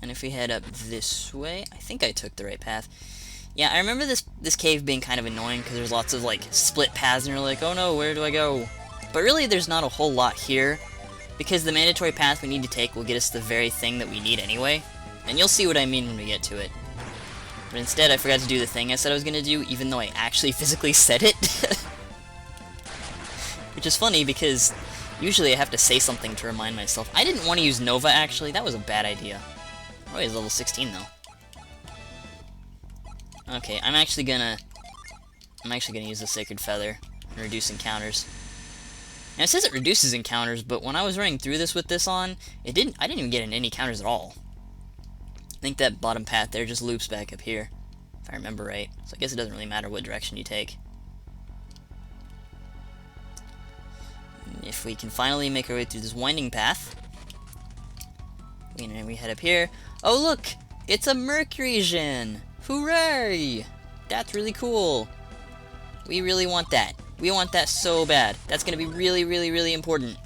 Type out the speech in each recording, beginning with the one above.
And if we head up this way, I think I took the right path. Yeah, I remember this cave being kind of annoying because there's lots of like split paths and you're like, oh no, where do I go? But really there's not a whole lot here because the mandatory path we need to take will get us the very thing that we need anyway. And you'll see what I mean when we get to it. But instead I forgot to do the thing I said I was going to do, even though I actually physically said it. Which is funny because usually I have to say something to remind myself. I didn't want to use Nova actually, that was a bad idea. Oh, he's level 16 though. Okay, I'm actually gonna use the Sacred Feather and reduce encounters. Now it says it reduces encounters, but when I was running through this with this on, I didn't even get in any counters at all. I think that bottom path there just loops back up here, if I remember right. So I guess it doesn't really matter what direction you take. If we can finally make our way through this winding path, we head up here. Oh look! It's a Mercury Djinn! Hooray! That's really cool. We really want that. We want that so bad. That's gonna be really, really, really important.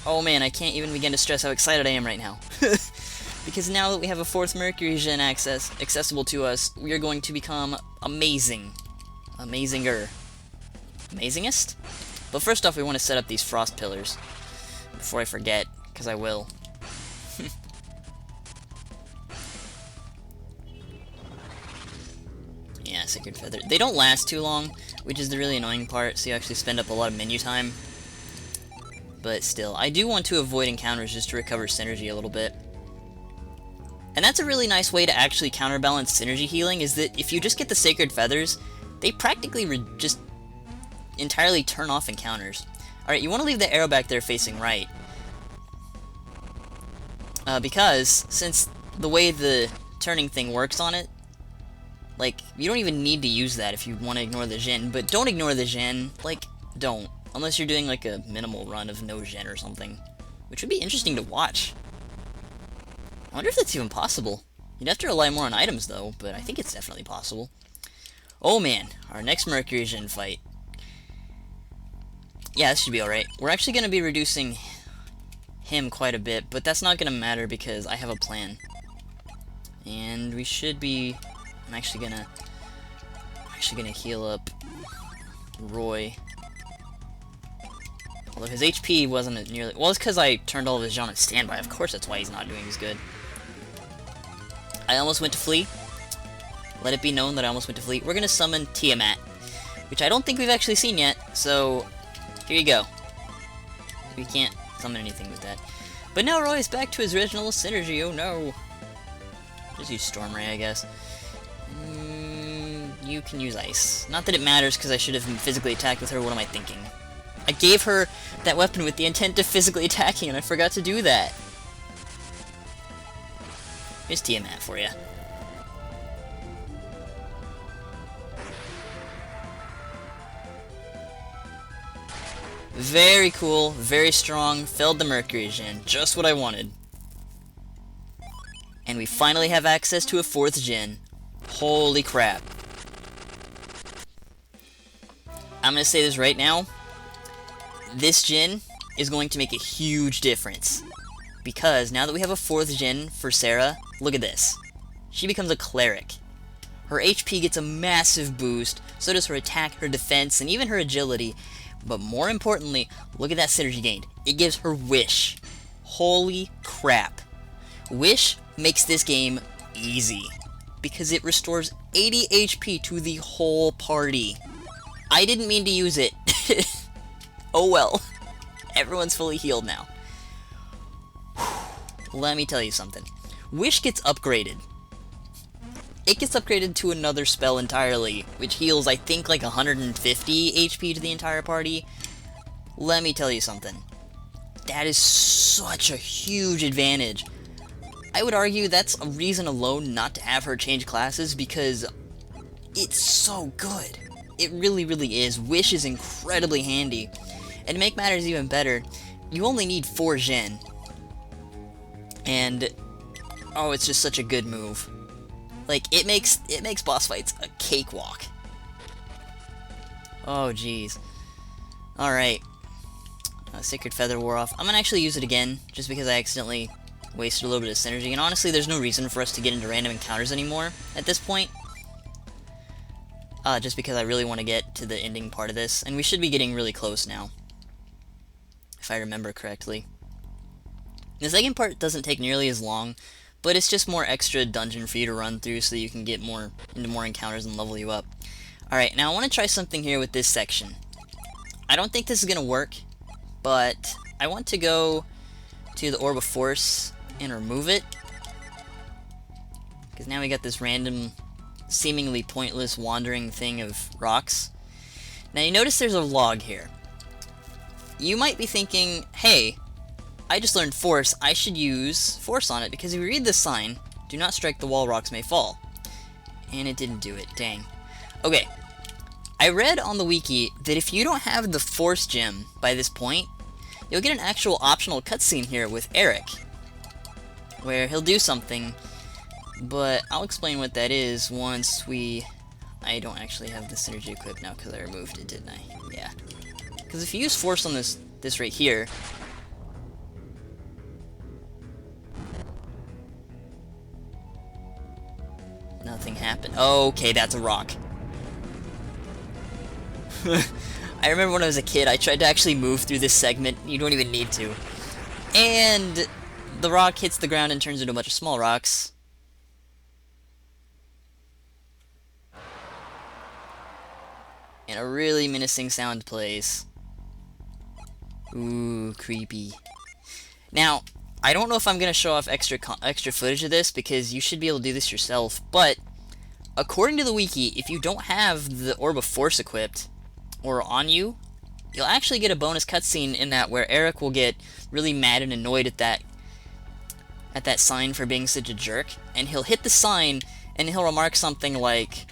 Oh man, I can't even begin to stress how excited I am right now. Because now that we have a 4th Mercury Djinn accessible to us, we are going to become amazing. Amazinger. Amazingest? But first off, we want to set up these frost pillars. Before I forget, because I will. Yeah, Sacred Feather. They don't last too long, which is the really annoying part, so you actually spend up a lot of menu time. But still, I do want to avoid encounters just to recover synergy a little bit. And that's a really nice way to actually counterbalance synergy healing, is that if you just get the Sacred Feathers, they practically just entirely turn off encounters. Alright, you want to leave the arrow back there facing right. Because, since the way the turning thing works on it, like, you don't even need to use that if you want to ignore the Djinn, but don't ignore the Djinn. Like, don't. Unless you're doing, like, a minimal run of no Djinn or something. Which would be interesting to watch. I wonder if that's even possible. You'd have to rely more on items, though, but I think it's definitely possible. Oh, man. Our next Mercury Djinn fight. Yeah, this should be alright. We're actually going to be reducing him quite a bit, but that's not going to matter because I have a plan. And we should be... I'm actually gonna heal up Roy. Although his HP wasn't nearly... Well, it's because I turned all of his Jean on standby. Of course that's why he's not doing as good. I almost went to flee. Let it be known that I almost went to flee. We're gonna summon Tiamat, which I don't think we've actually seen yet, so here you go. We can't summon anything with that. But now Roy is back to his original synergy, oh no. Just use Storm Ray, I guess. You can use Ice. Not that it matters, because I should have physically attacked with her. What am I thinking? I gave her that weapon with the intent of physically attacking, and I forgot to do that. Here's Tiamat for you. Very cool, very strong, felled the Mercury Djinn, just what I wanted. And we finally have access to a 4th Djinn. Holy crap. I'm gonna say this right now. This Djinn is going to make a huge difference. Because now that we have a 4th Djinn for Sarah, look at this. She becomes a cleric. Her HP gets a massive boost, so does her attack, her defense, and even her agility. But more importantly, look at that synergy gained. It gives her Wish. Holy crap. Wish makes this game easy, because it restores 80 HP to the whole party. I didn't mean to use it. Oh well. Everyone's fully healed now. Let me tell you something. Wish gets upgraded. It gets upgraded to another spell entirely, which heals, I think, like 150 HP to the entire party. Let me tell you something. That is such a huge advantage. I would argue that's a reason alone not to have her change classes, because it's so good. It really, really is. Wish is incredibly handy. And to make matters even better, you only need 4 Djinn. And, oh, it's just such a good move. Like, it makes boss fights a cakewalk. Oh, jeez. Alright. Sacred Feather wore off. I'm gonna actually use it again, just because I accidentally wasted a little bit of synergy, and honestly, there's no reason for us to get into random encounters anymore at this point. Just because I really want to get to the ending part of this, and we should be getting really close now, if I remember correctly. The second part doesn't take nearly as long, but it's just more extra dungeon for you to run through so that you can get into more encounters and level you up. Alright, now I want to try something here with this section. I don't think this is going to work, but I want to go to the Orb of Force and remove it, because now we got this random, seemingly pointless wandering thing of rocks. Now you notice there's a log here. You might be thinking, hey, I just learned Force, I should use Force on it, because if you read this sign, do not strike the wall, rocks may fall. And it didn't do it, dang. Okay, I read on the wiki that if you don't have the Force gem by this point, you'll get an actual optional cutscene here with Eric, where he'll do something, but I'll explain what that is once I don't actually have the synergy equipped now because I removed it, didn't I? Yeah. Because if you use Force on this right here, nothing happened. Okay, that's a rock. I remember when I was a kid, I tried to actually move through this segment. You don't even need to. And the rock hits the ground and turns into a bunch of small rocks. And a really menacing sound plays. Ooh, creepy. Now, I don't know if I'm going to show off extra footage of this, because you should be able to do this yourself, but according to the wiki, if you don't have the Orb of Force equipped, or on you, you'll actually get a bonus cutscene in that where Eric will get really mad and annoyed at that sign for being such a jerk, and he'll hit the sign, and he'll remark something like,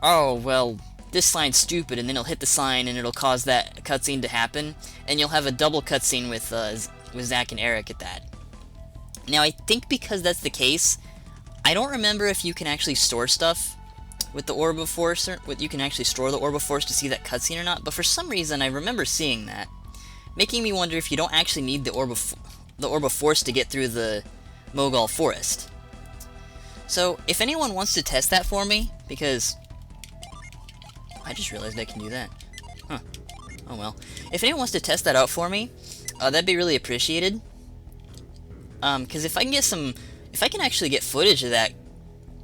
oh, well, this sign's stupid, and then he'll hit the sign, and it'll cause that cutscene to happen, and you'll have a double cutscene with Zach and Eric at that. Now, I think because that's the case, I don't remember if you can actually store stuff with the Orb of Force, or you can actually store the Orb of Force to see that cutscene or not, but for some reason I remember seeing that, making me wonder if you don't actually need the Orb of Force to get through the Mogal Forest. So, if anyone wants to test that for me, because I just realized I can do that. Huh. Oh well. If anyone wants to test that out for me, that'd be really appreciated. Because if I can actually get footage of that,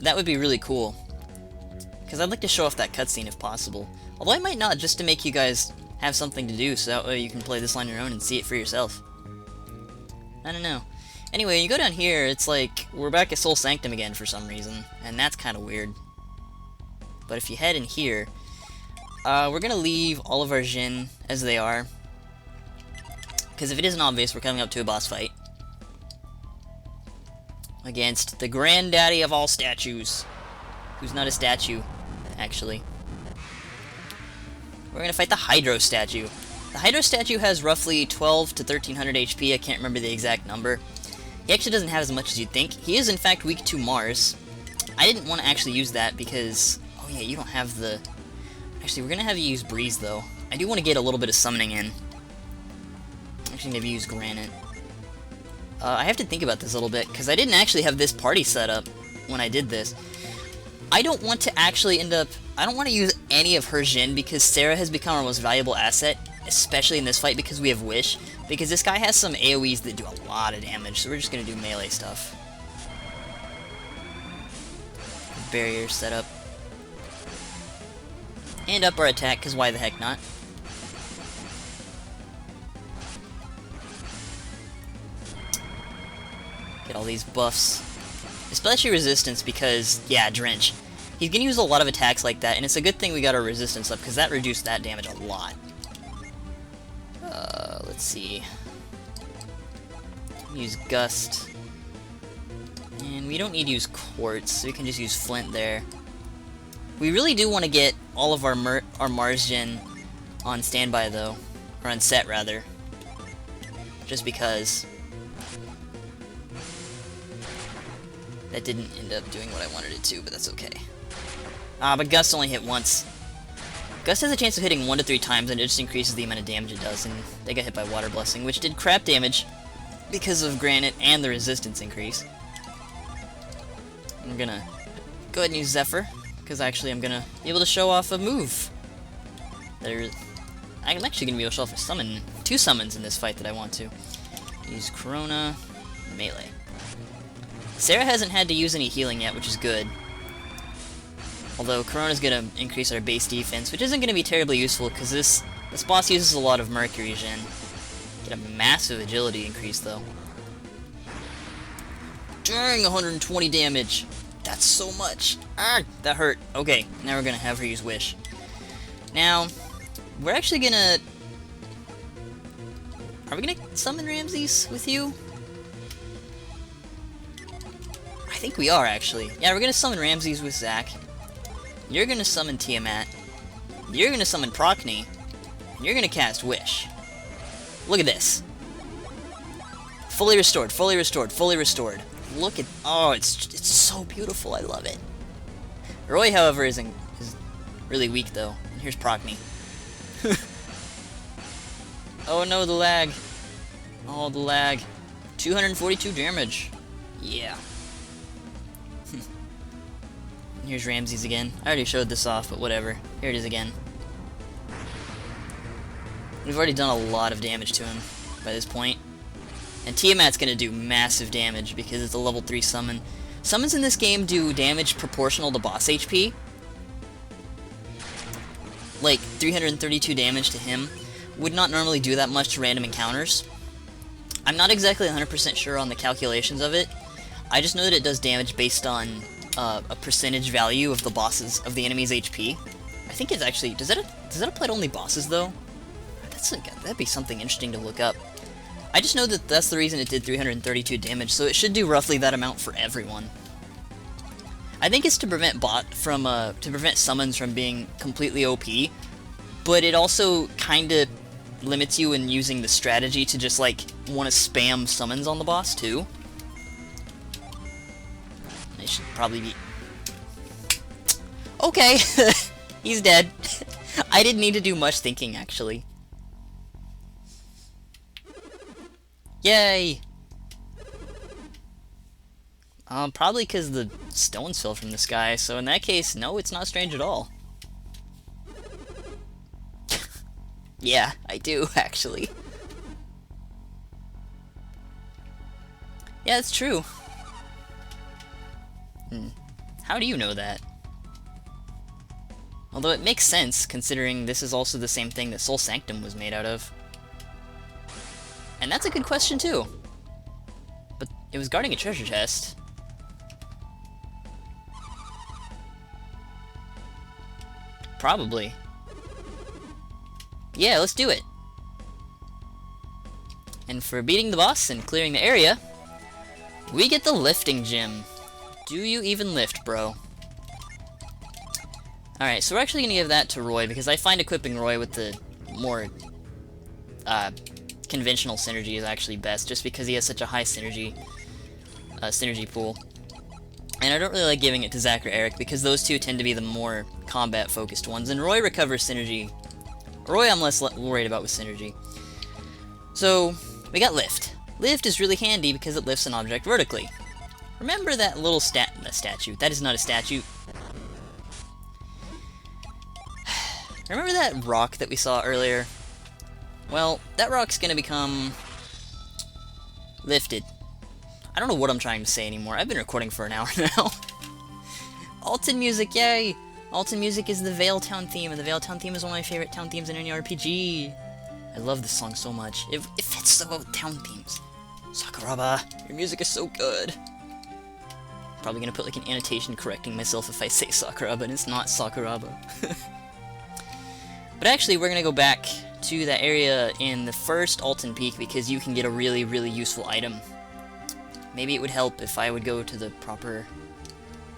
that would be really cool. Because I'd like to show off that cutscene if possible. Although I might not, just to make you guys have something to do, so that way you can play this on your own and see it for yourself. I don't know. Anyway, you go down here, it's like, we're back at Soul Sanctum again for some reason, and that's kind of weird. But if you head in here, we're gonna leave all of our Jin as they are. Because if it isn't obvious, we're coming up to a boss fight. Against the granddaddy of all statues. Who's not a statue, actually. We're gonna fight the Hydro statue. The Hydro statue has roughly 12 to 1300 HP, I can't remember the exact number. He actually doesn't have as much as you'd think. He is in fact weak to Mars. I didn't want to actually use that because, oh yeah, you don't have the... Actually, we're gonna have you use Breeze though. I do want to get a little bit of summoning in. Actually, maybe use Granite. I have to think about this a little bit, because I didn't actually have this party set up when I did this. I don't want to actually I don't want to use any of her Jin, because Sarah has become our most valuable asset, especially in this fight because we have Wish, because this guy has some AoEs that do a lot of damage, so we're just going to do melee stuff. Barrier set up. And up our attack, because why the heck not? Get all these buffs. Especially resistance, because, yeah, Drench. He's gonna use a lot of attacks like that, and it's a good thing we got our resistance up, because that reduced that damage a lot. Let's see. Use Gust. And we don't need to use Quartz, so we can just use Flint there. We really do want to get all of our Mars Jin on standby, though. Or on set, rather. Just because. That didn't end up doing what I wanted it to, but that's okay. But Gust only hit once. Gust has a chance of hitting 1 to 3 times, and it just increases the amount of damage it does, and they got hit by Water Blessing, which did crap damage. because of granite and the resistance increase. I'm gonna go ahead and use Zephyr, because actually I'm gonna be able to show off a move. I'm actually gonna be able to show off a summon, 2 summons in this fight that I want to. Use Corona, melee. Sarah hasn't had to use any healing yet, which is good. Although Corona's gonna increase our base defense, which isn't gonna be terribly useful, because this boss uses a lot of Mercury Gen. Get a massive agility increase, though. Dang, 120 damage! That's so much! Ah, that hurt. Okay, now we're gonna have her use Wish. Now, we're actually gonna... Are we gonna summon Ramses with you? I think we are, actually. Yeah, we're gonna summon Ramses with Zack. You're gonna summon Tiamat. You're gonna summon Procne. And you're gonna cast Wish. Look at this. Fully restored, fully restored, fully restored. Look at... Oh, it's so beautiful. I love it. Roy, however, is really weak, though. And here's Procne. Oh no, the lag. Oh, the lag. 242 damage. Yeah. Here's Ramses again. I already showed this off, but whatever. Here it is again. We've already done a lot of damage to him by this point. And Tiamat's gonna do massive damage because it's a level 3 summon. Summons in this game do damage proportional to boss HP. Like, 332 damage to him would not normally do that much to random encounters. I'm not exactly 100% sure on the calculations of it. I just know that it does damage based on a percentage value of the enemy's HP. I think it's actually... Does that apply to only bosses, though? That'd be something interesting to look up. I just know that that's the reason it did 332 damage, so it should do roughly that amount for everyone. I think it's to prevent summons from being completely OP, but it also kinda limits you in using the strategy to just, like, want to spam summons on the boss, too. It should probably be... Okay! He's dead. I didn't need to do much thinking, actually. Yay! Probably because the stones fell from the sky, so in that case, no, it's not strange at all. Yeah, I do, actually. Yeah, it's true. How do you know that? Although it makes sense, considering this is also the same thing that Soul Sanctum was made out of. And that's a good question, too. But it was guarding a treasure chest. Probably. Yeah, let's do it. And for beating the boss and clearing the area, we get the lifting gem. Do you even lift, bro? Alright, so we're actually going to give that to Roy, because I find equipping Roy with the more conventional synergy is actually best, just because he has such a high synergy pool. And I don't really like giving it to Zack or Eric, because those two tend to be the more combat-focused ones, and Roy recovers synergy. Roy I'm less worried about with synergy. So, we got Lift. Lift is really handy because it lifts an object vertically. Remember that little statue? That is not a statue. Remember that rock that we saw earlier? Well, that rock's gonna become... lifted. I don't know what I'm trying to say anymore. I've been recording for an hour now. Altin music, yay! Altin music is the Vale Town theme, and the Vale Town theme is one of my favorite town themes in any RPG. I love this song so much. It fits so well with town themes. Sakuraba, your music is so good. Probably gonna put like an annotation correcting myself if I say Sakuraba, and it's not Sakuraba. But actually, we're gonna go back to that area in the first Altin Peak because you can get a really, really useful item. Maybe it would help if I would go to the proper...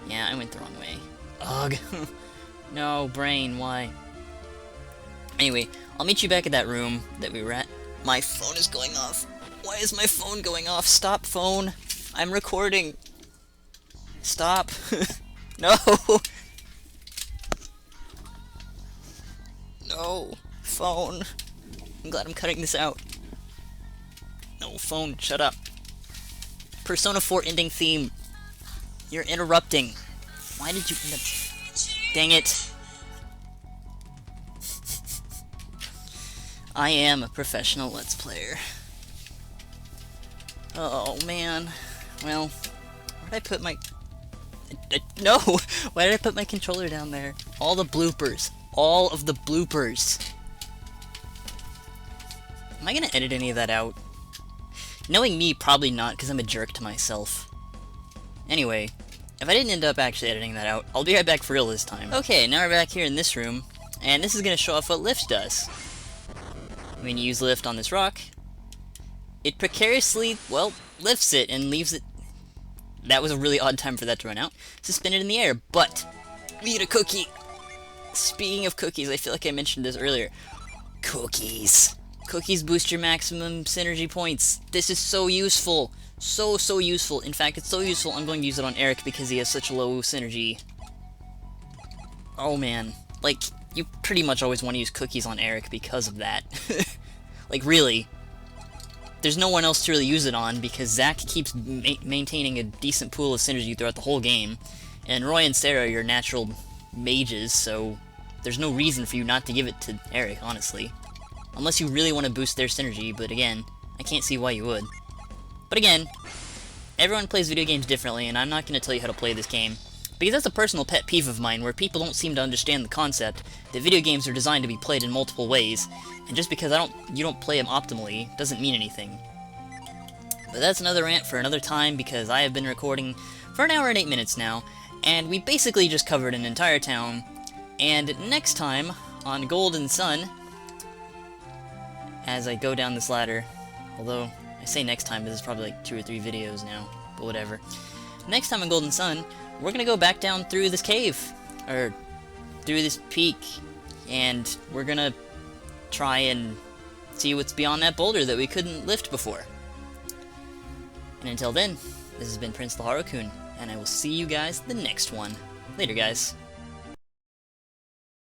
Yeah, I went the wrong way. Ugh. No, brain, why? Anyway, I'll meet you back at that room that we were at. My phone is going off. Why is my phone going off? Stop, phone. I'm recording. Stop. No. No. Phone. I'm glad I'm cutting this out. No, phone, shut up. Persona 4 ending theme. You're interrupting. Why did you... Dang it. I am a professional Let's Player. Oh, man. Well, where did I put my... No! Why did I put my controller down there? All the bloopers. All of the bloopers. Am I gonna edit any of that out? Knowing me, probably not, because I'm a jerk to myself. Anyway, if I didn't end up actually editing that out, I'll be right back for real this time. Okay, now we're back here in this room, and this is gonna show off what lift does. When you use lift on this rock, it precariously, well, lifts it and leaves it... That was a really odd time for that to run out. Suspended in the air, but we eat a cookie. Speaking of cookies, I feel like I mentioned this earlier. Cookies. Cookies boost your maximum synergy points. This is so useful. So useful. In fact, it's so useful, I'm going to use it on Eric because he has such low synergy. Oh man. Like, you pretty much always want to use cookies on Eric because of that. Like, really. There's no one else to really use it on because Zack keeps maintaining a decent pool of synergy throughout the whole game. And Roy and Sarah are your natural mages, so there's no reason for you not to give it to Eric, honestly. Unless you really want to boost their synergy, but again, I can't see why you would. But again, everyone plays video games differently, and I'm not going to tell you how to play this game. Because that's a personal pet peeve of mine, where people don't seem to understand the concept that video games are designed to be played in multiple ways, and just because you don't play them optimally doesn't mean anything. But that's another rant for another time, because I have been recording for an hour and 8 minutes now, and we basically just covered an entire town. And next time, on Golden Sun, as I go down this ladder, although I say next time, but this is probably like 2 or 3 videos now, but whatever. Next time on Golden Sun, we're gonna go back down through this cave, or through this peak, and we're gonna try and see what's beyond that boulder that we couldn't lift before. And until then, this has been PrinceLaharlkun, and I will see you guys the next one. Later, guys.